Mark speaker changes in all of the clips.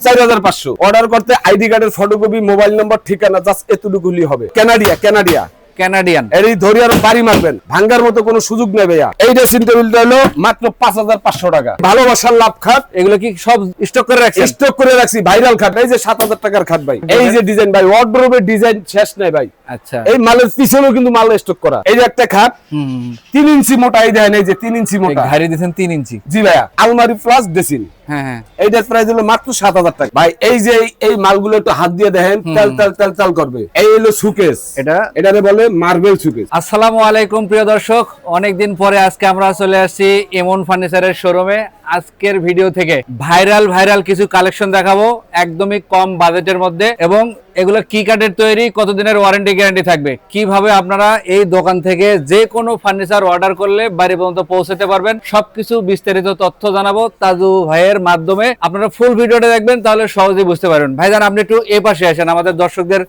Speaker 1: 4500। Order করতে ID কার্ডের photocopy, mobile নম্বর, ঠিকানা, জাস্ট এতটুকুই হবে। কানাডিয়ান এই ধরি আর বাড়ি মারবেন, ভাঙ্গার মতো কোনো সুযোগ নেই ভাইয়া। এই ড্রেসিং টেবিলটা হলো মাত্র 5500 টাকা। ভালোবাসার লাভ খাট।
Speaker 2: এগুলো কি সব স্টক করে রাখছি?
Speaker 1: ভাইরাল খাট। এই যে 7000 টাকার খাট ভাই। এই যে ডিজাইন ভাই, ওয়ার্ডরোবের ডিজাইন শেষ নাই ভাই।
Speaker 2: আচ্ছা,
Speaker 1: এই মালের পিছনেও কিন্তু মাল স্টক করা। এই যে একটা খাট 3 ইঞ্চি মোটা, এই দেখেন, এই যে 3 ইঞ্চি মোটা
Speaker 2: ঘাড়ি দিয়েছেন 3 ইঞ্চি।
Speaker 1: জি ভাইয়া, আলমারি প্লাস ড্রেসিং।
Speaker 2: হ্যাঁ,
Speaker 1: এইটার প্রাইস হলো মাত্র 7000 টাকা ভাই। এই যে এই মালগুলো একটু হাত দিয়ে দেখেন, তেল করবে। এই হলো সুকেস, এটারে বলে মার্বেল সুকেস।
Speaker 2: আসসালামু আলাইকুম প্রিয় দর্শক, অনেকদিন পরে আজকে আমরা চলে আসছি এমন ফার্নিচারের শোরুমে। আজকের ভিডিও থেকে ভাইরাল কিছু কালেকশন দেখাবো একদমই কম বাজেটের মধ্যে, এবং এগুলো কি কাঠের তৈরি, কতদিনের ওয়ারেন্টি গ্যারান্টি থাকবে, কিভাবে আপনারা এই দোকান থেকে যে কোনো ফার্নিচার অর্ডার করলে বাড়ি পর্যন্ত পৌঁছাতে পারবেন, সবকিছু বিস্তারিত তথ্য জানাবো তাজু ভাইয়ের মাধ্যমে। আপনারা ফুল ভিডিওটা দেখবেন, তাহলে সহজেই বুঝতে পারবেন। ভাইজান, আপনি একটু এই পাশে আসেন, আমাদের দর্শকদের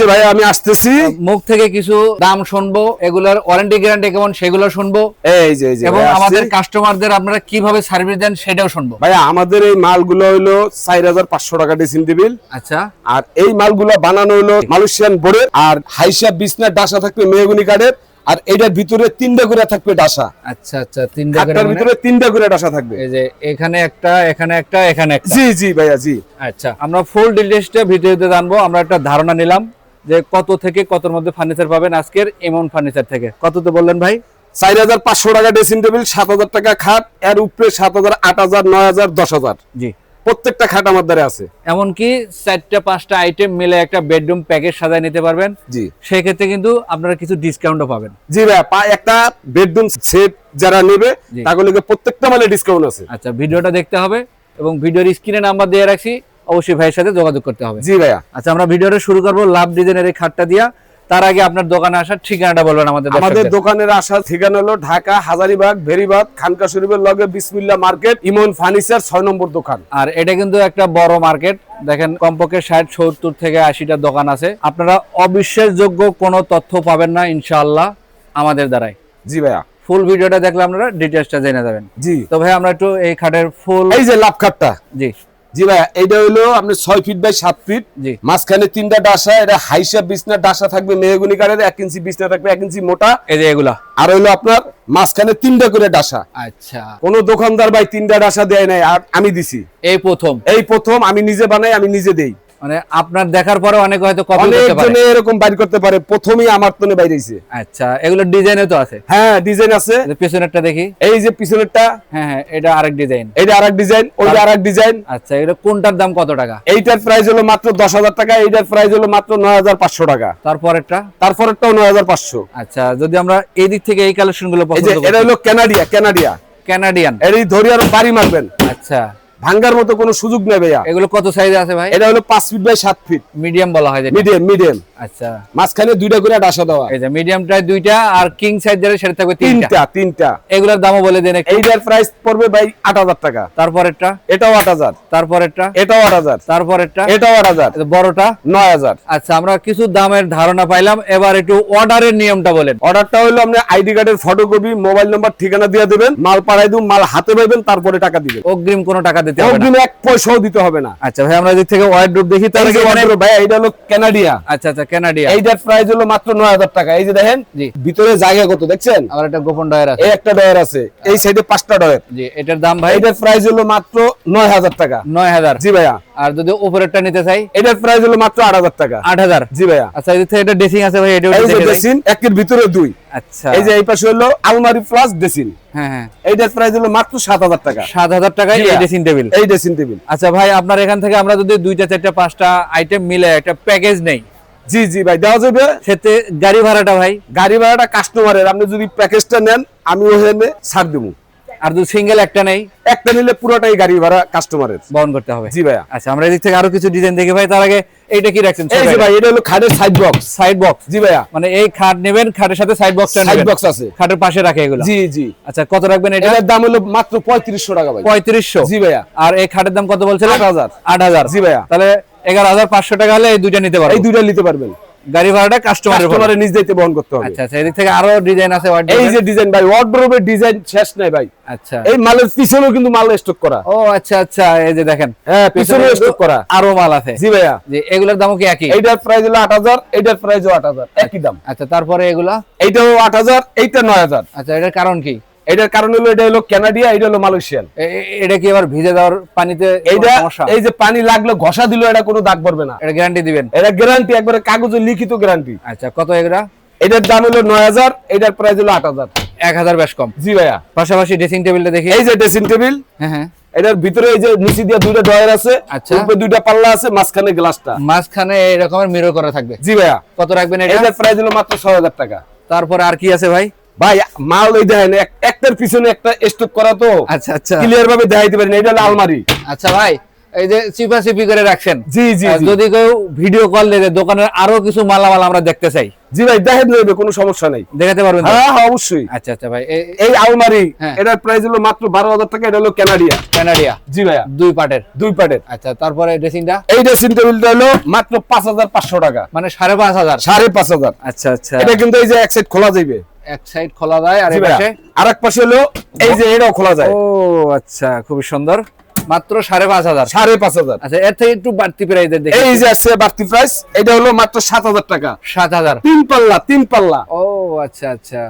Speaker 1: ভাই আমি আসতেছি
Speaker 2: মুখ থেকে কিছু দাম শুনবো, এগুলোর ওয়ারেন্টি গ্যারান্টি কেমন সেগুলো শুনবো, এবং আমাদের কাস্টমারদের আপনারা কিভাবে সার্ভিস দেন সেটাও শুনবো।
Speaker 1: ভাই আমাদের এই মালগুলো হলো 4500 টাকা ড্রেসিং টেবিল।
Speaker 2: আচ্ছা,
Speaker 1: আর এই মালগুলো বানানো হলো মালয়েশিয়ান বোর্ডের। আর হাইসা বিছনার ডাসা থাকবে মেহগনি কাঠের, আর এটার ভিতরে 3টা করে থাকবে ডাসা।
Speaker 2: আচ্ছা, 3টা করে,
Speaker 1: ভিতরে 3টা করে ডাসা থাকবে।
Speaker 2: এই যে এখানে একটা, এখানে একটা, এখানে একটা।
Speaker 1: জি ভাইয়া, জি।
Speaker 2: আচ্ছা, আমরা ফুল ডিটেইলসটা ভিডিওতে জানবো। আমরা একটা ধারণা নিলাম যে কত থেকে কতর মধ্যে ফার্নিচার পাবেন আজকের এমন ফার্নিচার থেকে। কততে বললেন ভাই?
Speaker 1: 4500 টাকা ড্রেসিং টেবিল, 7000 টাকা খাট, এর উপরে 7000, 8000, 9000, 10000।
Speaker 2: জি,
Speaker 1: প্রত্যেকটা খাট আমার দ্বারা আছে।
Speaker 2: এমনকি 4টা-5টা আইটেম মিলে একটা বেডরুম প্যাকেজ সাজায় নিতে পারবেন।
Speaker 1: জি,
Speaker 2: সেই ক্ষেত্রে কিন্তু আপনারা কিছু ডিসকাউন্টও পাবেন।
Speaker 1: জি ভাই, একটা বেডরুম সেট যারা নেবে তাহলে প্রত্যেকটা মালে ডিসকাউন্ট আছে।
Speaker 2: আচ্ছা, ভিডিওটা দেখতে হবে এবং ভিডিওর স্ক্রিনে নাম্বার দিয়ে রাখছি, অবশ্যই ভাইয়ের সাথে যোগাযোগ করতে হবে।
Speaker 1: জি ভাইয়া।
Speaker 2: আচ্ছা, আমরা ভিডিওটা শুরু করব লাভ ডিজাইনের এই খাটটা দিয়া। তার আগে আপনার দোকানে আসার ঠিকানাটা বলবেন আমাদের।
Speaker 1: আমাদের দোকানের আসার ঠিকানা হলো ঢাকা হাজারীবাগ ভেরিবাগ খানকা শরীফের লগে বিসমিল্লাহ মার্কেট, ইমন ফার্নিচার 6 নম্বর দোকান।
Speaker 2: আর এটা কিন্তু একটা বড় মার্কেট, দেখেন কমপক্ষে 60-70 থেকে 80টা দোকান আছে। আপনারা অবিশ্বাসযোগ্য কোনো তথ্য পাবেন না ইনশাআল্লাহ আমাদের দ্বারাই।
Speaker 1: জি ভাইয়া,
Speaker 2: ফুল ভিডিওটা দেখলে আপনারা ডিটেইলসটা জেনে যাবেন।
Speaker 1: জি।
Speaker 2: তো ভাই আমরা একটু এই খাটের ফুল,
Speaker 1: এই যে লাভ খাটটা।
Speaker 2: জি
Speaker 1: জি ভাইয়া, এইটা হলো আপনি 6 ফিট বাই 7 ফিট।
Speaker 2: জি,
Speaker 1: মাঝখানে 3টা ডাসা। এটা হাইসা বিছনার ডাসা থাকবে মেহগনি কাঠের, 1 ইঞ্চি বিছনা থাকবে, 1 ইঞ্চি মোটা।
Speaker 2: এই যে এগুলা।
Speaker 1: আর হলো আপনার মাঝখানে 3টা করে ডাসা।
Speaker 2: আচ্ছা,
Speaker 1: কোন দোকানদার ভাই 3টা ডাসা দেয় নাই, আর আমি দিছি
Speaker 2: এই প্রথম।
Speaker 1: আমি নিজে বানাই, আমি নিজে দেই।
Speaker 2: মানে আপনার দেখার পরে অনেক হয়তো কপি করতে পারে,
Speaker 1: অনেকজনে এরকম বাইর করতে পারে, প্রথমেই আমার তনে বাইরেছে।
Speaker 2: আচ্ছা, এগুলো ডিজাইনও তো আছে?
Speaker 1: হ্যাঁ, ডিজাইন আছে।
Speaker 2: পিছনেরটা দেখি।
Speaker 1: এই যে পিছনেরটা।
Speaker 2: হ্যাঁ, এটা আরেক ডিজাইন,
Speaker 1: এটা আরেক ডিজাইন, ওইটা আরেক ডিজাইন।
Speaker 2: আচ্ছা, এটা কোনটার দাম কত টাকা?
Speaker 1: এইটার প্রাইস হলো মাত্র 10000 টাকা, এইটার প্রাইস হলো মাত্র 9500 টাকা। তারপরেরটাও 9500।
Speaker 2: আচ্ছা, যদি আমরা এই দিক থেকে এই কালেকশনগুলো পছন্দ করি,
Speaker 1: এটা হলো কানাডিয়ান এই ধরি আর বাড়ি মারবেন।
Speaker 2: আচ্ছা,
Speaker 1: ভাঙ্গার মতো কোনো সুযোগ নেই ভাইয়া।
Speaker 2: এগুলো কত সাইজে আছে ভাই?
Speaker 1: এটা হলো 5 ফিট বাই 7 ফিট।
Speaker 2: মিডিয়াম বলা হয় যেটা?
Speaker 1: মিডিয়াম।
Speaker 2: আচ্ছা,
Speaker 1: মাঝখানে 2টা করে ডাসা দেওয়া।
Speaker 2: এই যে মিডিয়ামটায় 2টা, আর কিং সাইজ যেটা সেটা থাকবে
Speaker 1: 3টা।
Speaker 2: এগুলোর দামও বলে দেন একটু।
Speaker 1: এইটার প্রাইস পড়বে ভাই 8000 টাকা।
Speaker 2: তারপরেরটা?
Speaker 1: এটাও 8000।
Speaker 2: তারপরেরটা?
Speaker 1: এটাও 8000।
Speaker 2: তারপরেরটা?
Speaker 1: এটাও 8000।
Speaker 2: বড়টা
Speaker 1: 9000।
Speaker 2: আচ্ছা, আমরা কিছু দামের ধারণা পাইলাম, এবার একটু অর্ডারের নিয়মটা বলেন।
Speaker 1: অর্ডারটা হলো আপনি আইডি কার্ডের ফটোকপি, মোবাইল নাম্বার, ঠিকানা দিয়ে দিবেন, মাল পাঠাই দিবেন, মাল হাতে পাবেন, তারপরে টাকা দিবেন।
Speaker 2: অগ্রিম কোনো টাকা দিতে হবে না?
Speaker 1: অগ্রিম 1 পয়সাও দিতে হবে না।
Speaker 2: আচ্ছা ভাই, আমরা দিক থেকে ওয়ার্ডরোব দেখি। তার আগে
Speaker 1: ভাই এটা হলো কানাডিয়া।
Speaker 2: আচ্ছা, কানাডিয়া।
Speaker 1: এইটার প্রাইস হলো মাত্র 9000 টাকা। এই যে দেখেন ভিতরে জায়গা কত দেখছেন?
Speaker 2: আবার একটা গোপন ডয়ার আছে।
Speaker 1: এই একটা ডয়ার আছে, এই সাইডে 5টা ডয়ার।
Speaker 2: জি, এটার দাম ভাই?
Speaker 1: এটার প্রাইস হলো মাত্র 9000 টাকা।
Speaker 2: 9000?
Speaker 1: জি ভাইয়া।
Speaker 2: আর যদি উপরেরটা নিতে চাই?
Speaker 1: এটার প্রাইস হলো মাত্র 8000 টাকা।
Speaker 2: 8000?
Speaker 1: জি ভাইয়া।
Speaker 2: আচ্ছা, এই যে এটা ড্রেসিং আছে ভাই, এটাও দেখে
Speaker 1: ড্রেসিং একের ভিতরে 2।
Speaker 2: আচ্ছা,
Speaker 1: এই যে এই পাশে হলো আলমারি প্লাস ড্রেসিং।
Speaker 2: হ্যাঁ,
Speaker 1: এইটার প্রাইস হলো মাত্র 7000 টাকা।
Speaker 2: 7000 টাকায় এই ড্রেসিং টেবিল?
Speaker 1: এই ড্রেসিং টেবিল।
Speaker 2: আচ্ছা ভাই, আপনার এখান থেকে আমরা যদি 2টা 4টা 5টা আইটেম মিলে একটা প্যাকেজ নেই?
Speaker 1: জি ভাই, দেওয়া যাবে।
Speaker 2: সেতে গাড়ি ভাড়াটা ভাই?
Speaker 1: গাড়ি ভাড়াটা কাস্টমারের, আপনি যদি প্যাকেজটা নেন আমি ওখানে ছাড় দেবো।
Speaker 2: আর যদি সিঙ্গেল একটা নেই?
Speaker 1: একটা নিলে পুরোটাই গাড়ি ভাড়া কাস্টমারের
Speaker 2: বহন করতে হবে।
Speaker 1: জি ভাইয়া।
Speaker 2: আচ্ছা, আমরা এদিক থেকে আরো কিছু ডিজাইন দেখি ভাই। তার আগে এইটা কি রাখছেন?
Speaker 1: এই যে ভাই, এটা হলো খাটের সাইড বক্স। জি ভাইয়া।
Speaker 2: মানে এই খাট নেবেন, খাটের সাথে সাইড বক্সটা নেবেন?
Speaker 1: সাইড বক্স আছে,
Speaker 2: খাটের পাশে রাখে এগুলো?
Speaker 1: জি।
Speaker 2: আচ্ছা, কত রাখবেন এটা?
Speaker 1: এটার দাম হলো মাত্র 3500 টাকা ভাই।
Speaker 2: 3500?
Speaker 1: জি ভাইয়া।
Speaker 2: আর এই খাটের দাম কত বলছিলেন?
Speaker 1: 8000।
Speaker 2: 8000?
Speaker 1: জি ভাইয়া।
Speaker 2: তাহলে 11500 টাকা হলে এই দুইটা নিতে পারবেন?
Speaker 1: এই দুইটা নিতে পারবেন।
Speaker 2: গাড়ি ভাড়াটা
Speaker 1: কাস্টমারের নিজ দায়িত্বে বহন করতে হবে।
Speaker 2: আচ্ছা আচ্ছা, এদিক থেকে আরো ডিজাইন আছে
Speaker 1: এই যে ডিজাইন ভাই, ওয়ার্ডরোবের ডিজাইন শেষ নাই ভাই।
Speaker 2: আচ্ছা,
Speaker 1: এই মালের পিছনেও কিন্তু মাল স্টক করা।
Speaker 2: ও আচ্ছা আচ্ছা, এই যে দেখেন
Speaker 1: হ্যাঁ, পিছনেও স্টক করা
Speaker 2: আরো মাল আছে।
Speaker 1: জি ভাইয়া,
Speaker 2: যে এগুলোর দামও কি একই?
Speaker 1: এইটার প্রাইস হলো 8000, এইটার প্রাইসও 8000, একই দাম।
Speaker 2: আচ্ছা, তারপরে এগুলা
Speaker 1: এইটাও 8000, এইটা 9000।
Speaker 2: আচ্ছা, এটার কারণ কি?
Speaker 1: এটার কারণ হলো এটা হলো কানাডিয়া, এটা হলো মালয়েশিয়ান।
Speaker 2: এটা কি আবার ভিজে দেওয়ার পানিতে
Speaker 1: এইটা
Speaker 2: সমস্যা?
Speaker 1: এই যে পানি লাগলে ঘষা দিলেও এটা কোনো দাগ পড়বে না।
Speaker 2: এটা গ্যারান্টি দিবেন?
Speaker 1: এটা গ্যারান্টি, একবারে কাগজে লিখিত গ্যারান্টি।
Speaker 2: আচ্ছা, কত এগুলা?
Speaker 1: এটার দাম হলো 9000, এটার প্রাইস হলো 8000।
Speaker 2: 1000 বেশ কম।
Speaker 1: জি ভাইয়া,
Speaker 2: পাশাপাশি ড্রেসিং টেবিলটা দেখি।
Speaker 1: এই যে ড্রেসিং টেবিল,
Speaker 2: হ্যাঁ হ্যাঁ,
Speaker 1: এটার ভিতরে এই যে নিচে দিয়ে দুইটা ডয়ার আছে,
Speaker 2: আচ্ছা।
Speaker 1: উপরে দুইটা পাল্লা আছে, মাঝখানে গ্লাসটা।
Speaker 2: মাঝখানে এরকমের মিরর করা থাকবে।
Speaker 1: জি ভাইয়া,
Speaker 2: কত রাখবেন এটা?
Speaker 1: এটার প্রাইস হলো মাত্র 6000 টাকা।
Speaker 2: তারপরে আর কি আছে ভাই?
Speaker 1: ভাই মাল এই দেখেন, একটার পিছনে একটা স্টক করা, তো
Speaker 2: আচ্ছা আচ্ছা
Speaker 1: ক্লিয়ার ভাবে দেখাইতে পারেন। এটা হলো আলমারি।
Speaker 2: আচ্ছা ভাই, এই যে চিপি করে রাখছেন।
Speaker 1: জি জি জি।
Speaker 2: যদি কেউ ভিডিও কল দিলে দোকানের আরো কিছু মালামাল আমরা দেখতে চাই।
Speaker 1: জি ভাই, দেখেন নেবে, কোনো সমস্যা নাই,
Speaker 2: দেখাতে পারবেন তো?
Speaker 1: হ্যাঁ হ্যাঁ, অবশ্যই।
Speaker 2: আচ্ছা আচ্ছা ভাই,
Speaker 1: এই আলমারি,
Speaker 2: হ্যাঁ।
Speaker 1: এটার প্রাইস হলো মাত্র 12000 টাকা। এটা হলো কানাডিয়া।
Speaker 2: কানাডিয়া
Speaker 1: জি ভাইয়া,
Speaker 2: 2 পার্টের।
Speaker 1: 2 পার্টের।
Speaker 2: আচ্ছা, তারপরে ড্রেসিংটা?
Speaker 1: এই ড্রেসিং টেবিলটা হলো মাত্র 5500 টাকা,
Speaker 2: মানে 5500।
Speaker 1: 5500।
Speaker 2: আচ্ছা আচ্ছা,
Speaker 1: এটা কিন্তু এই যে এক সাইড খোলা যাইবে,
Speaker 2: এক সাইড খোলা যায় আর
Speaker 1: জি
Speaker 2: এই
Speaker 1: ভাইয়া।
Speaker 2: পাশে?
Speaker 1: আরেক পাশে হলো এই যে এটাও খোলা যায়।
Speaker 2: ও আচ্ছা, খুবই সুন্দর। মাত্র 5500।
Speaker 1: 5500।
Speaker 2: আচ্ছা, এর থেকে একটু বাড়তি প্রাইসের দেখি।
Speaker 1: এই যে আছে বাড়তি প্রাইস, এটা হলো মাত্র 7000 টাকা।
Speaker 2: 7000।
Speaker 1: 3 পাল্লা, 3 পাল্লা।
Speaker 2: ও আচ্ছা আচ্ছা,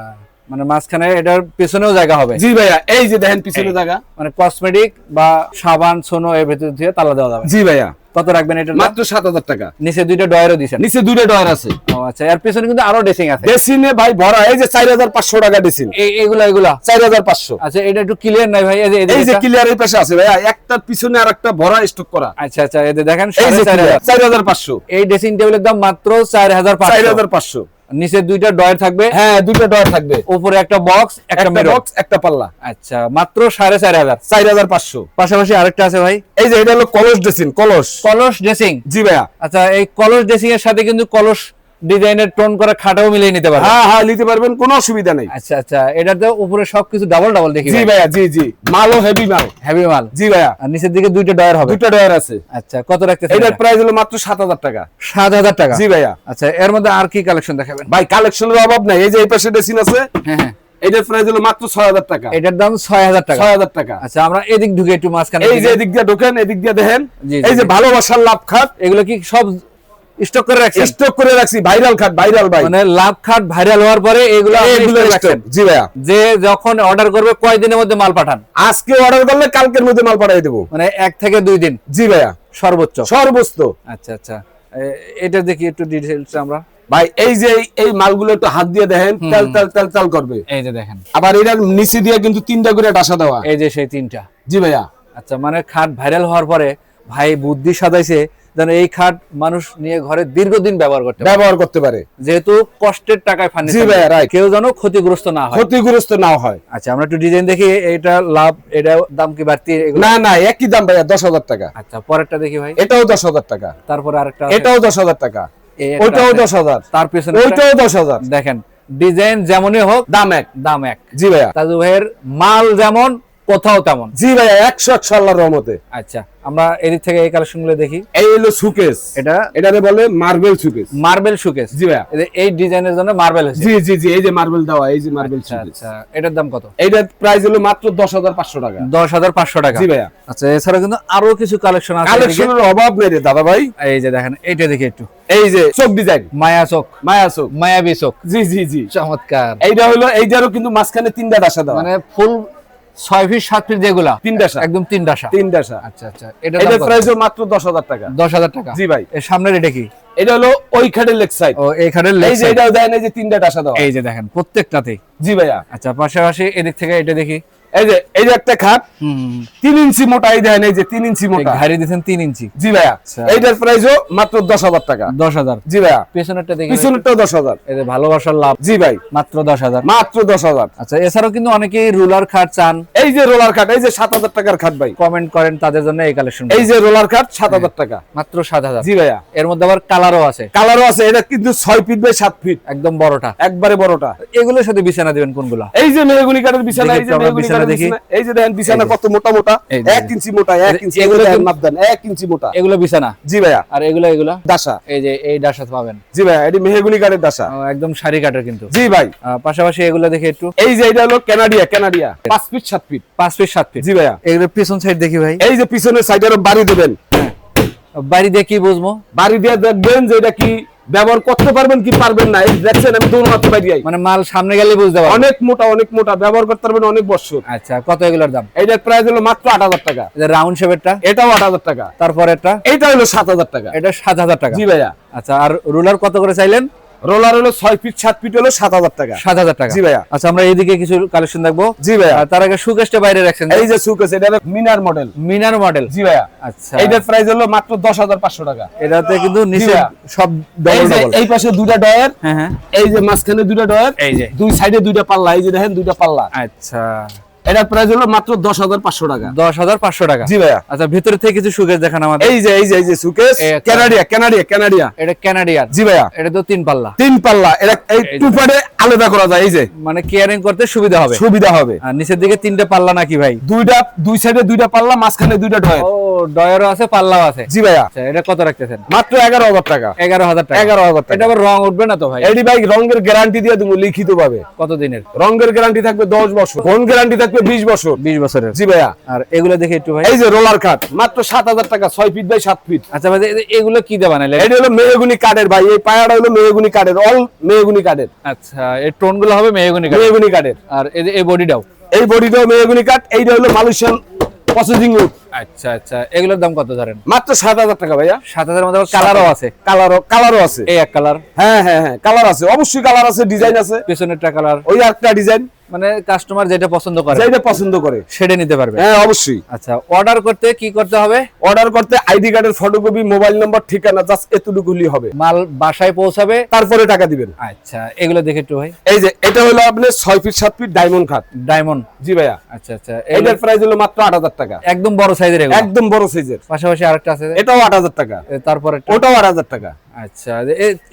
Speaker 2: মানে মাঝখানে এটার পেছনেও জায়গা হবে?
Speaker 1: জি ভাইয়া, এই যে দেখেন পিছনে জায়গা,
Speaker 2: মানে কসমেটিক বা সাবান সোনো এর ভিতর দিয়ে তালা দেওয়া যাবে।
Speaker 1: জি ভাইয়া।
Speaker 2: কত রাখবেন এটা?
Speaker 1: মাত্র 7000 টাকা।
Speaker 2: নিচে দুইটা ডয়ারও দিছেন?
Speaker 1: নিচে দুইটা ডয়ার আছে।
Speaker 2: ও আচ্ছা, এর পেছনে কিন্তু আরো ড্রেসিং আছে।
Speaker 1: ডেসিনে ভাই ভরা, এই যে 4500 টাকা ডেসিন।
Speaker 2: এগুলা
Speaker 1: 4500।
Speaker 2: আচ্ছা, এটা একটু ক্লিয়ার নাই ভাই?
Speaker 1: এই যে ক্লিয়ার এই পাশে আছে ভাইয়া, একটার পিছনে আরেকটা ভরা স্টক করা।
Speaker 2: আচ্ছা আচ্ছা, এই যে দেখেন
Speaker 1: এই যে
Speaker 2: 4500।
Speaker 1: 4500।
Speaker 2: এই ড্রেসিং টেবিলের দাম মাত্র 4500।
Speaker 1: 4500।
Speaker 2: নিচে দুইটা ডয়ার থাকবে,
Speaker 1: হ্যাঁ দুইটা ডয়ার থাকবে,
Speaker 2: উপরে একটা বক্স, একটা
Speaker 1: একটা
Speaker 2: মিরর।
Speaker 1: বক্স, একটা পাল্লা।
Speaker 2: আচ্ছা, মাত্র 4500।
Speaker 1: 4500।
Speaker 2: পাশাপাশি আরেকটা আছে ভাই,
Speaker 1: এই যে এটা হলো কলস ড্রেসিং, কলস।
Speaker 2: কলস ড্রেসিং।
Speaker 1: জি ভাইয়া।
Speaker 2: আচ্ছা, এই কলস ড্রেসিং এর সাথে কিন্তু কলস ডিজাইনের টোন করা খাটাও মিলিয়ে নিতে পারবেন।
Speaker 1: হ্যাঁ হ্যাঁ, নিতে পারবেন, কোনো অসুবিধা নেই।
Speaker 2: আচ্ছা আচ্ছা, এটাতে উপরে সবকিছু ডাবল ডাবল দেখি।
Speaker 1: জি ভাইয়া, জি জি, মালও হেভি মাল,
Speaker 2: হেভি মাল।
Speaker 1: জি ভাইয়া।
Speaker 2: আর নিচের দিকে দুইটা ডয়ার হবে?
Speaker 1: দুইটা ডয়ার আছে।
Speaker 2: আচ্ছা, কত রাখতেছেন?
Speaker 1: এটার প্রাইস হলো মাত্র 7000 টাকা।
Speaker 2: 7000 টাকা?
Speaker 1: জি ভাইয়া।
Speaker 2: আচ্ছা, এর মধ্যে আর কি কালেকশন দেখাবেন
Speaker 1: ভাই কালেকশনের অভাব নাই। এই যে এই পাশে ড্রেসিং আছে,
Speaker 2: হ্যাঁ হ্যাঁ,
Speaker 1: এটার প্রাইস হলো মাত্র 6000 টাকা।
Speaker 2: এটার দাম 6000 টাকা।
Speaker 1: 6000 টাকা।
Speaker 2: আচ্ছা, আমরা এদিক ঢুকে একটু মাঝখানে।
Speaker 1: এই যে এদিক দিয়ে ঢোকেন, এদিক দিয়ে দেখেন,
Speaker 2: জি, জি,
Speaker 1: এই যে
Speaker 2: জি।
Speaker 1: ভালোবাসার লাভ খাট,
Speaker 2: এগুলো কি সব স্টক করে রাখছেন?
Speaker 1: স্টক করে রাখছি, ভাইরাল খাট, ভাইরাল ভাই।
Speaker 2: মানে লাভ খাট ভাইরাল হওয়ার পরে এগুলো আপনি
Speaker 1: এগুলো
Speaker 2: stock
Speaker 1: stock।
Speaker 2: রাখছেন?
Speaker 1: জি ভাইয়া।
Speaker 2: যে যখন অর্ডার করবে কয়দিনের মধ্যে মাল পাঠান?
Speaker 1: আজকে অর্ডার করলে কালকের মধ্যে মাল পাঠিয়ে দেবো।
Speaker 2: মানে 1 থেকে 2 দিন
Speaker 1: জি ভাইয়া,
Speaker 2: সর্বোচ্চ?
Speaker 1: সর্বোচ্চ।
Speaker 2: আচ্ছা আচ্ছা, এটা দেখি একটু ডিটেইলস আমরা।
Speaker 1: ভাই এই যে এই মালগুলো একটু হাত দিয়ে দেখেন, তেল তেল তেল তেল করবে।
Speaker 2: এই যে দেখেন,
Speaker 1: আবার এটার নিচে দিয়ে কিন্তু 3টা করে ডাসা দেওয়া।
Speaker 2: এই যে সেই 3টা।
Speaker 1: জি ভাইয়া।
Speaker 2: আচ্ছা, মানে খাট ভাইরাল হওয়ার পরে ভাই বুদ্ধি সাজাইছে যেন এই খাট মানুষ নিয়ে ঘরে দীর্ঘদিন ব্যবহার করতে পারে।
Speaker 1: ব্যবহার করতে পারে,
Speaker 2: যেহেতু কষ্টের টাকায়
Speaker 1: জি
Speaker 2: ফার্নিচার,
Speaker 1: ভাইয়া, right।
Speaker 2: কেউ যেন ক্ষতিগ্রস্ত না হয়।
Speaker 1: ক্ষতিগ্রস্ত না হয়।
Speaker 2: আচ্ছা, আমরা একটু ডিজাইন দেখি। এটা লাভ, এটা দাম কি বাড়তি এগুলো?
Speaker 1: না না, একই দাম ভাইয়া, 10000 টাকা।
Speaker 2: আচ্ছা, পরেরটা দেখি ভাই।
Speaker 1: এটাও 10000 টাকা।
Speaker 2: তারপরে আরেকটা আছে।
Speaker 1: এটাও 10000 টাকা।
Speaker 2: এই একটা
Speaker 1: ওইটাও
Speaker 2: আছে।
Speaker 1: 10000।
Speaker 2: তার পেছনে
Speaker 1: ওইটাও 10000।
Speaker 2: দেখেন, ডিজাইন যেমনই হোক
Speaker 1: দাম এক।
Speaker 2: দাম এক।
Speaker 1: জি ভাইয়া।
Speaker 2: তাজু ভাইয়ের মাল যেমন কোথাও তেমন।
Speaker 1: জি ভাইয়া, 100 আল্লাহর রহমতে।
Speaker 2: আচ্ছা, আমরা এদিক থেকে এই কালেকশন গুলো দেখি।
Speaker 1: এই হলো সুকেস,
Speaker 2: এটা
Speaker 1: এটারে বলে মার্বেল সুকেস।
Speaker 2: Marble showcase.
Speaker 1: জি ভাইয়া।
Speaker 2: এই ডিজাইনের জন্য মার্বেল আছে?
Speaker 1: জি জি জি, এই যে মার্বেল দেওয়া, এই যে মার্বেল
Speaker 2: আচ্ছা
Speaker 1: সুকেস।
Speaker 2: আচ্ছা, এটার দাম কত?
Speaker 1: এইটার প্রাইস হলো মাত্র 10500 টাকা।
Speaker 2: 10500 টাকা?
Speaker 1: জি ভাইয়া।
Speaker 2: আচ্ছা, এছাড়া কিন্তু আরো কিছু কালেকশন আছে।
Speaker 1: কালেকশনের অভাব নেই রে দাদা ভাই।
Speaker 2: এই যে দেখেন, এইটা দেখি একটু।
Speaker 1: এই যে চোখ ডিজাইন,
Speaker 2: মায়া চোখ,
Speaker 1: মায়া চোখ,
Speaker 2: মায়াবী চোখ।
Speaker 1: জি জি জি,
Speaker 2: চমৎকার।
Speaker 1: এইটা হলো, এইটারও কিন্তু মাঝখানে 3টা ডাসা দেওয়া,
Speaker 2: মানে ফুল 6 ফিট 7 ফিট যেগুলা
Speaker 1: 3 ডাসা,
Speaker 2: একদম 3 ডাসা।
Speaker 1: 3 ডাসা।
Speaker 2: আচ্ছা আচ্ছা, এটা
Speaker 1: এটার প্রাইসও মাত্র 10000 টাকা।
Speaker 2: 10000 টাকা?
Speaker 1: জি ভাই।
Speaker 2: এর সামনের এটা কি?
Speaker 1: এটা হলো ওই খাটের লেগ সাইড।
Speaker 2: ও, এইখানের
Speaker 1: এই
Speaker 2: লেগ
Speaker 1: যে
Speaker 2: সাইড।
Speaker 1: এটাও দেন, এই যে 3টা ডাসা দেওয়া।
Speaker 2: এই যে দেখেন, প্রত্যেকটাতেই।
Speaker 1: জি ভাইয়া।
Speaker 2: আচ্ছা, পাশাপাশি এদিক থেকে এটা দেখি।
Speaker 1: এই যে একটা খাট,
Speaker 2: হুম,
Speaker 1: 3 ইঞ্চি মোটা, এই দেখেন, এই যে 3 ইঞ্চি মোটা।
Speaker 2: ঘাড়ি দিয়েছেন 3 ইঞ্চি?
Speaker 1: জি ভাইয়া।
Speaker 2: আচ্ছা।
Speaker 1: এইটার প্রাইসও মাত্র 10000 টাকা।
Speaker 2: 10000?
Speaker 1: জি ভাইয়া।
Speaker 2: পেছনেরটা দেখি।
Speaker 1: পিছনেরটাও 10000।
Speaker 2: এই যে ভালোবাসার লাভ।
Speaker 1: জি ভাই,
Speaker 2: মাত্র 10000?
Speaker 1: মাত্র 10000।
Speaker 2: আচ্ছা, এছাড়াও কিন্তু অনেকেই রুলার খাট চান।
Speaker 1: এই যে রোলার খাট, এই যে 7000 টাকার খাট ভাই,
Speaker 2: কমেন্ট করেন, তাদের জন্য এই কালেকশন।
Speaker 1: এই যে রোলার খাট 7000 টাকা।
Speaker 2: মাত্র 7000?
Speaker 1: জি ভাইয়া।
Speaker 2: এর মধ্যে আবার কালারও আছে?
Speaker 1: কালারও আছে। এটা কিন্তু 6 ফিট বাই 7 ফিট,
Speaker 2: একদম বড়টা।
Speaker 1: একবারে বড়টা।
Speaker 2: এগুলোর সাথে বিছানা দিবেন কোনগুলা?
Speaker 1: এই যে মেহগনি কাঠের বিছানা, এই যে
Speaker 2: দেখি একটু আমরা
Speaker 1: মেহগনি
Speaker 2: বিছানা আমরা দেখি
Speaker 1: এই যে দেখেন বিছানা কত মোটা মোটা, 1 ইঞ্চি মোটা, 1 ইঞ্চি, এগুলো মাপ দেন 1 ইঞ্চি মোটা,
Speaker 2: এগুলো বিছানা।
Speaker 1: জি ভাইয়া।
Speaker 2: আর এগুলো
Speaker 1: দাসা,
Speaker 2: এই যে এই দাসা পাবেন।
Speaker 1: জি ভাইয়া, এটি মেহগনি কাঠের দাসা,
Speaker 2: একদম সারি কাঠের কিন্তু।
Speaker 1: জি ভাই।
Speaker 2: পাশাপাশি এগুলো দেখি একটু,
Speaker 1: এই যে এটা হলো কানাডিয়া 5 ফিট 7 ফিট,
Speaker 2: 5 ফিট 7 ফিট।
Speaker 1: জি ভাইয়া।
Speaker 2: এগুলো পিছন সাইড দেখি ভাই,
Speaker 1: এই যে পিছনের সাইডে বাড়ি দিবেন,
Speaker 2: বাড়ি দিয়ে কি বুঝবো?
Speaker 1: বাড়ি দিয়ে দেখবেন যে এটা কি ব্যবহার করতে পারবেন কি পারবেন না। এই দেখছেন আমি দৌড় মারতে পারি,
Speaker 2: মানে মাল সামনে গেলে বুঝতে পারবেন।
Speaker 1: অনেক মোটা ব্যবহার করতে পারবেন অনেক বছর।
Speaker 2: আচ্ছা, কত এগুলোর দাম?
Speaker 1: এইটার প্রাইস হলো মাত্র 8000 টাকা।
Speaker 2: এই যে রাউন্ড শেপেরটা,
Speaker 1: এটাও 8000 টাকা।
Speaker 2: তারপর এটা,
Speaker 1: এইটা হলো 7000 টাকা।
Speaker 2: এটা 7000 টাকা।
Speaker 1: জি ভাইয়া।
Speaker 2: আচ্ছা, আর রুলার কত করে চাইলেন?
Speaker 1: রোলার হলো 6 ফিট 7 ফিট হলো 7000 টাকা।
Speaker 2: 7000 টাকা।
Speaker 1: জি ভাইয়া।
Speaker 2: আচ্ছা, আমরা এইদিকে কিছু কালেকশন দেখবো।
Speaker 1: জি ভাইয়া।
Speaker 2: আর তার আগে সুকেশটা বাইরে রাখছেন।
Speaker 1: এই যে সুকেস, এটা হলো মিনার মডেল।
Speaker 2: মিনার মডেল।
Speaker 1: জি ভাইয়া।
Speaker 2: আচ্ছা,
Speaker 1: এইটার প্রাইস হলো মাত্র 10500 টাকা।
Speaker 2: এটাতে কিন্তু নিচে
Speaker 1: ভাইয়া।
Speaker 2: সব
Speaker 1: এই
Speaker 2: ডবল
Speaker 1: যে
Speaker 2: ডবল।
Speaker 1: এই পাশে দুইটা ডয়ার,
Speaker 2: হ্যাঁ,
Speaker 1: এই যে মাঝখানে দুইটা ডয়ার,
Speaker 2: এই যে
Speaker 1: দুই সাইডে দুইটা পাল্লা, এই যে দেখেন দুইটা পাল্লা।
Speaker 2: আচ্ছা,
Speaker 1: এটার প্রাইস হলো মাত্র 10500 টাকা।
Speaker 2: 10500 টাকা।
Speaker 1: জি ভাইয়া।
Speaker 2: আচ্ছা, ভিতরে থেকে কিছু সুকেশ দেখান আমাদের।
Speaker 1: এই যে সুকেস,
Speaker 2: এই একটা।
Speaker 1: কানাডিয়া।
Speaker 2: এটা কানাডিয়ান।
Speaker 1: জি ভাইয়া।
Speaker 2: এটা তো 3 পাল্লা।
Speaker 1: 3 পাল্লা, এটা এই
Speaker 2: এই যে।
Speaker 1: টু পার্টে আলাদা করা যায়, এই যে
Speaker 2: মানে কেয়ারিং করতে সুবিধা হবে।
Speaker 1: সুবিধা হবে।
Speaker 2: আর নিচের দিকে 3টে পাল্লা নাকি ভাই?
Speaker 1: দুই সাইডে দুইটা পাল্লা, মাঝখানে দুইটা ডয়ার।
Speaker 2: ও, ডয়ারও আছে, পাল্লাও আছে।
Speaker 1: জি ভাইয়া।
Speaker 2: আচ্ছা, এটা কত রাখতেছেন?
Speaker 1: মাত্র 11000 টাকা।
Speaker 2: 11000 টাকা।
Speaker 1: 11000 টাকা।
Speaker 2: এটা আবার রং উঠবে না তো ভাই?
Speaker 1: এডি ভাই রঙের গ্যারান্টি দিয়ে দেবো লিখিত ভাবে।
Speaker 2: কত দিনের?
Speaker 1: রঙের গ্যারান্টি থাকবে 10 বছর, ফোন গ্যারান্টি থাকবে 20 বছর।
Speaker 2: 20 বছরের।
Speaker 1: জি ভাইয়া।
Speaker 2: আর এগুলো দেখি একটু ভাই।
Speaker 1: এই যে রোলার কাট মাত্র 7000 টাকা, 6 ফিট বাই 7 ফিট।
Speaker 2: আচ্ছা ভাই, এগুলো কি দিয়ে বানাইলেন?
Speaker 1: এটা হলো মেহগনি কাঠের ভাই, এই পায়াটা হলো মেহগনি কাঠের, অল মেহগনি কাঠের।
Speaker 2: আচ্ছা, এই টোন গুলো হবে মেহগনি কাঠ।
Speaker 1: মেহগনি কাঠের।
Speaker 2: আর এই বডিটাও?
Speaker 1: এই বডিটাও মেহগনি কাঠ। এইটা হলো মালয়েশিয়ান প্রসেসিং উড।
Speaker 2: আচ্ছা, এগুলোর দাম কত ধরেন?
Speaker 1: মাত্র 7000 টাকা ভাইয়া।
Speaker 2: 7000 মধ্যে কালারও আছে?
Speaker 1: কালারও আছে।
Speaker 2: এই এক কালার।
Speaker 1: হ্যাঁ, কালার আছে, অবশ্যই কালার আছে, ডিজাইন আছে।
Speaker 2: পেছনেরটা কালার,
Speaker 1: ওই একটা ডিজাইন,
Speaker 2: মানে কাস্টমার যেটা পছন্দ করে
Speaker 1: যেটা পছন্দ করে
Speaker 2: সেটা নিতে পারবে।
Speaker 1: হ্যাঁ অবশ্যই।
Speaker 2: আচ্ছা, অর্ডার করতে কি করতে হবে?
Speaker 1: অর্ডার করতে আইডি কার্ডের ফটোকপি, মোবাইল নাম্বার, ঠিকানা, জাস্ট এতটুকুই হবে।
Speaker 2: মাল বাসায় পৌঁছাবে,
Speaker 1: তারপরে টাকা দিবেন।
Speaker 2: আচ্ছা, এগুলো দেখে একটু ভাই।
Speaker 1: এই যে এটা হলো আপনার 6 feet 7 feet diamond cut.
Speaker 2: Diamond.
Speaker 1: জি ভাইয়া।
Speaker 2: আচ্ছা,
Speaker 1: এটার প্রাইস হলো মাত্র 8000 টাকা।
Speaker 2: একদম বড় সাইজের এগুলো?
Speaker 1: একদম বড় সাইজের।
Speaker 2: পাশাপাশি আরেকটা আছে,
Speaker 1: এটাও 8000 টাকা।
Speaker 2: তারপরে
Speaker 1: ওটাও 8000 টাকা।
Speaker 2: আচ্ছা,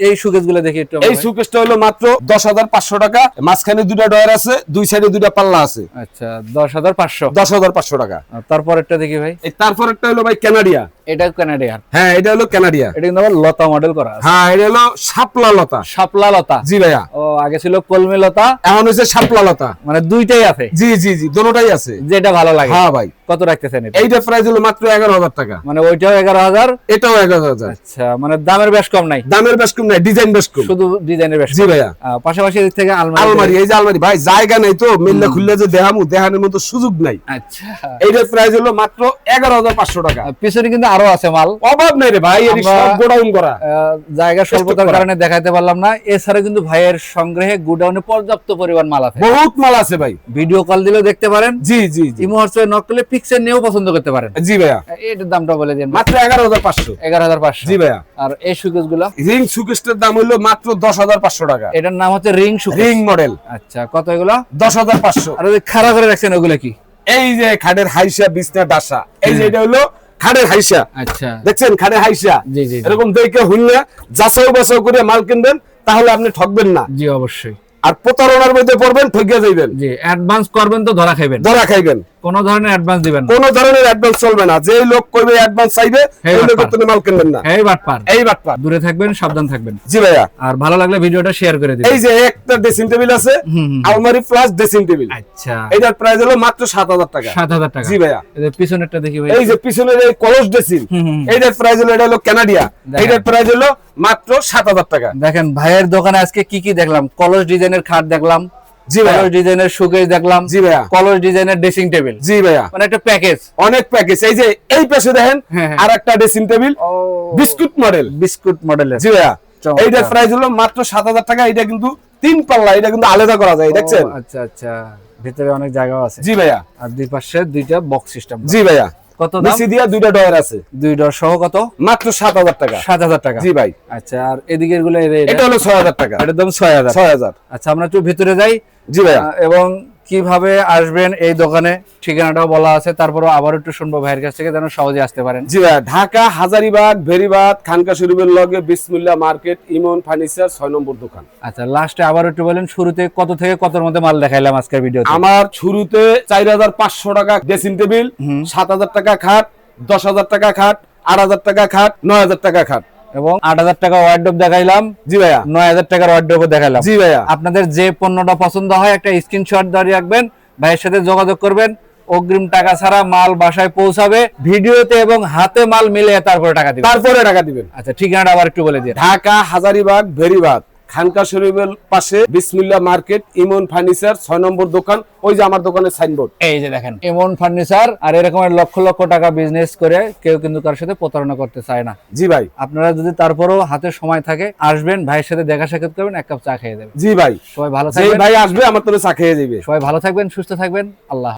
Speaker 2: এই সুকেস গুলো দেখি একটু
Speaker 1: এই সুকেসটা হলো মাত্র 10500 টাকা। মাঝখানে দুইটা ডয়ার আছে, দুই সাইডে দুইটা পাল্লা আছে।
Speaker 2: আচ্ছা, 10500।
Speaker 1: 10500 টাকা।
Speaker 2: তারপরেরটা দেখি ভাই।
Speaker 1: এই তারপরেরটা হলো ভাই কানাডিয়া।
Speaker 2: এটা কানাডিয়ান।
Speaker 1: হ্যাঁ, এটা হলো কানাডিয়া।
Speaker 2: এটা কিন্তু আবার লতা মডেল করা আছে।
Speaker 1: হ্যাঁ, এটা হলো শাপলা লতা।
Speaker 2: শাপলা লতা।
Speaker 1: জি ভাইয়া।
Speaker 2: ও, আগে ছিল কলমি লতা,
Speaker 1: এখন হচ্ছে শাপলা লতা।
Speaker 2: মানে দুইটাই আছে?
Speaker 1: জি, দুটোটাই আছে,
Speaker 2: যেটা ভালো লাগে।
Speaker 1: হ্যাঁ ভাই।
Speaker 2: কত রাখতেছেন এটা?
Speaker 1: এইটা প্রাইস হলো মাত্র 11000 টাকা।
Speaker 2: মানে ওইটাও 11000,
Speaker 1: এটাও 11000।
Speaker 2: আচ্ছা, মানে দামের বেশ কম নাই?
Speaker 1: দামের বেশ কম নাই, ডিজাইন বেশ কম,
Speaker 2: শুধু ডিজাইনের বেশ
Speaker 1: জি
Speaker 2: কম।
Speaker 1: ভাইয়া।
Speaker 2: পাশাপাশি এদিক থেকে
Speaker 1: আলমারি, এই যে আলমারি ভাই, জায়গা নাই তো মিললে খুললে যে দেখানোর মতো সুযোগ নাই।
Speaker 2: আচ্ছা,
Speaker 1: এইটার প্রাইস হলো মাত্র 11500 টাকা।
Speaker 2: পিছনে কিন্তু আরো আছে মাল,
Speaker 1: অভাব নাই রে ভাই, এর সব গোডাউন করা।
Speaker 2: জায়গা স্বল্পতার কারণে দেখাতে পারলাম না। এছাড়া কিন্তু ভাইয়ের সংগ্রহে গুডাউনে পর্যাপ্ত পরিমাণ মাল আছে,
Speaker 1: বহুত মাল আছে ভাই।
Speaker 2: ভিডিও কল দিলেও দেখতে পারেন।
Speaker 1: জি,
Speaker 2: ইমো হোয়াটসঅ্যাপে নক করলে পিকচার নিয়েও পছন্দ করতে পারেন।
Speaker 1: জি ভাইয়া।
Speaker 2: এটার দামটা বলে দিন।
Speaker 1: মাত্র 11500।
Speaker 2: 11500।
Speaker 1: জি ভাইয়া।
Speaker 2: আর এই সুকেস গুলা?
Speaker 1: রিং সুকেসটার দাম হলো মাত্র 10500 টাকা।
Speaker 2: এটার নাম হচ্ছে রিং সুকেস।
Speaker 1: Ring model.
Speaker 2: আচ্ছা, কত এগুলা?
Speaker 1: 10500।
Speaker 2: আর ওই খাড়া করে রাখছেন ওগুলা কি?
Speaker 1: এই যে খাটের হাইসা, বিছনা ডাসা, এই যে এটা হলো খাটের হাইসা।
Speaker 2: আচ্ছা,
Speaker 1: দেখছেন খাটের হাইসা?
Speaker 2: জি।
Speaker 1: এরকম দেখে হুললে যাচাই বাছাই করে মাল কিনবেন, তাহলে আপনি ঠকবেন না।
Speaker 2: জি, অবশ্যই।
Speaker 1: আর প্রতারণার মধ্যে পড়বেন, ঠকিয়ে যাইবেন।
Speaker 2: জি, অ্যাডভান্স করবেন তো ধরা খাইবেন।
Speaker 1: ধরা খাইবেন।
Speaker 2: কোন ধরনের অ্যাডভান্স দিবেন না।
Speaker 1: কোন ধরনের অ্যাডভান্স চলবে না। যে লোক কইবে অ্যাডভান্স চাইবে,
Speaker 2: এই
Speaker 1: ওই
Speaker 2: বাটপার।
Speaker 1: লোকের মাল কিনবেন না।
Speaker 2: এই বাটপার।
Speaker 1: এই বাটপার।
Speaker 2: দূরে থাকবেন, সাবধান থাকবেন।
Speaker 1: জি ভাইয়া।
Speaker 2: আর ভালো লাগলে ভিডিওটা শেয়ার করে দিবেন।
Speaker 1: এই যে একটা ড্রেসিং টেবিল আছে, আলমারি প্লাস ড্রেসিং টেবিল।
Speaker 2: আচ্ছা,
Speaker 1: এটার প্রাইস হলো মাত্র 7000 টাকা।
Speaker 2: 7000 টাকা।
Speaker 1: জি ভাইয়া।
Speaker 2: এর পিছনেরটা দেখি ভাই।
Speaker 1: এই যে পিছনের এই কলস ড্রেসিং, এইটার প্রাইস হলো, এটা হলো কানাডিয়া। এইটার প্রাইস হলো মাত্র 7000 টাকা।
Speaker 2: দেখেন ভাইয়ের দোকানে আজকে কি দেখলাম। কলস ডিজাইনের খাট দেখলাম,
Speaker 1: জি ভাইয়া।
Speaker 2: কলস ডিজাইনের শোকেস দেখলাম,
Speaker 1: জি ভাইয়া।
Speaker 2: কলস ডিজাইনের ড্রেসিং টেবিল।
Speaker 1: জি ভাইয়া।
Speaker 2: মানে একটা প্যাকেজ,
Speaker 1: অনেক প্যাকেজ। এই যে এই পাশে দেখেন
Speaker 2: হ্যাঁ।
Speaker 1: আরেকটা dressing table, biscuit model.
Speaker 2: Biscuit মডেলের।
Speaker 1: জি ভাইয়া।
Speaker 2: চমৎকার।
Speaker 1: এইটার প্রাইস হলো মাত্র 7000 টাকা। এটা কিন্তু 3 পাল্লা, এটা কিন্তু আলাদা করা যায়, দেখছেন?
Speaker 2: আচ্ছা, ভিতরে অনেক জায়গাও আছে।
Speaker 1: জি ভাইয়া।
Speaker 2: আর দুই পাশে দুইটা বক্স সিস্টেম।
Speaker 1: জি ভাইয়া।
Speaker 2: কত দাম?
Speaker 1: নিচে দিয়া দুইটা ডয়ার আছে।
Speaker 2: দুই ডোর সহ কত?
Speaker 1: মাত্র 7000 টাকা।
Speaker 2: 7000 টাকা।
Speaker 1: জি ভাই।
Speaker 2: আচ্ছা, আর এদিকের গুলো?
Speaker 1: এটা হলো 6000 টাকা।
Speaker 2: এটার দাম 6000।
Speaker 1: 6000।
Speaker 2: আচ্ছা, আমরা একটু ভিতরে যাই।
Speaker 1: জি ভাইয়া।
Speaker 2: এবং কিভাবে আসবেন এই দোকানে ঠিকানাটাও বলা আছে, তারপরে আবার একটু শুনবো ভাইয়ের কাছ থেকে যেন সহজে আসতে পারেন।
Speaker 1: জি ভাইয়া, ঢাকা হাজারিবাগ ভেরিবাদ খানকা শরীফের লগে বিসমিল্লাহ মার্কেট ইমন ফার্নিচার 6 নম্বর দোকান।
Speaker 2: আচ্ছা, লাস্টে আবার একটু বলেন শুরুতে কত থেকে কতর মধ্যে মাল দেখাইলাম আজকের ভিডিওতে?
Speaker 1: আমার শুরুতে 4,500 টাকা ড্রেসিং টেবিল, 7,000 টাকা খাট, 10,000 টাকা খাট, 8,000 টাকা খাট, 9,000 টাকা খাট
Speaker 2: এবং 8,000 টাকা ওয়ার্ডরোব দেখাইলাম।
Speaker 1: জি ভাইয়া।
Speaker 2: 9,000 টাকার ওয়ার্ডরোব দেখাইলাম।
Speaker 1: জি ভাইয়া।
Speaker 2: আপনাদের যে পণ্যটা পছন্দ হয় একটা স্ক্রিনশট দিয়ে রাখবেন, ভাইয়ের সাথে যোগাযোগ করবেন, অগ্রিম টাকা ছাড়া মাল বাসায় পৌঁছাবে ভিডিওতে এবং হাতে মাল মিলে তারপরে টাকা দিবেন।
Speaker 1: তারপরে টাকা দিবেন।
Speaker 2: আচ্ছা, ঠিকানাটা আবার একটু বলে দিন।
Speaker 1: ঢাকা হাজারিবাগ ভেরিবাদ খানকা শরীফের পাশে বিসমিল্লাহ মার্কেট ইমন ফার্নিচার 6 নম্বর দোকান। ওই যে আমার দোকানের সাইনবোর্ড।
Speaker 2: এই যে দেখেন এমন ফার্নিচার। আর এরকমের লক্ষ লক্ষ টাকা বিজনেস করে কেউ কিন্তু কার সাথে প্রতারণা করতে চায় না।
Speaker 1: জি ভাই।
Speaker 2: আপনারা যদি তারপরেও হাতে সময় থাকে আসবেন, ভাইয়ের সাথে দেখা সাক্ষাৎ করবেন, এক কাপ চা খেয়ে দেবেন।
Speaker 1: জি ভাই।
Speaker 2: সবাই ভালো
Speaker 1: যে
Speaker 2: থাকবেন।
Speaker 1: ভাই আসবে আমার তোরে চা খেয়ে যাবে।
Speaker 2: সবাই ভালো থাকবেন, সুস্থ থাকবেন। আল্লাহ।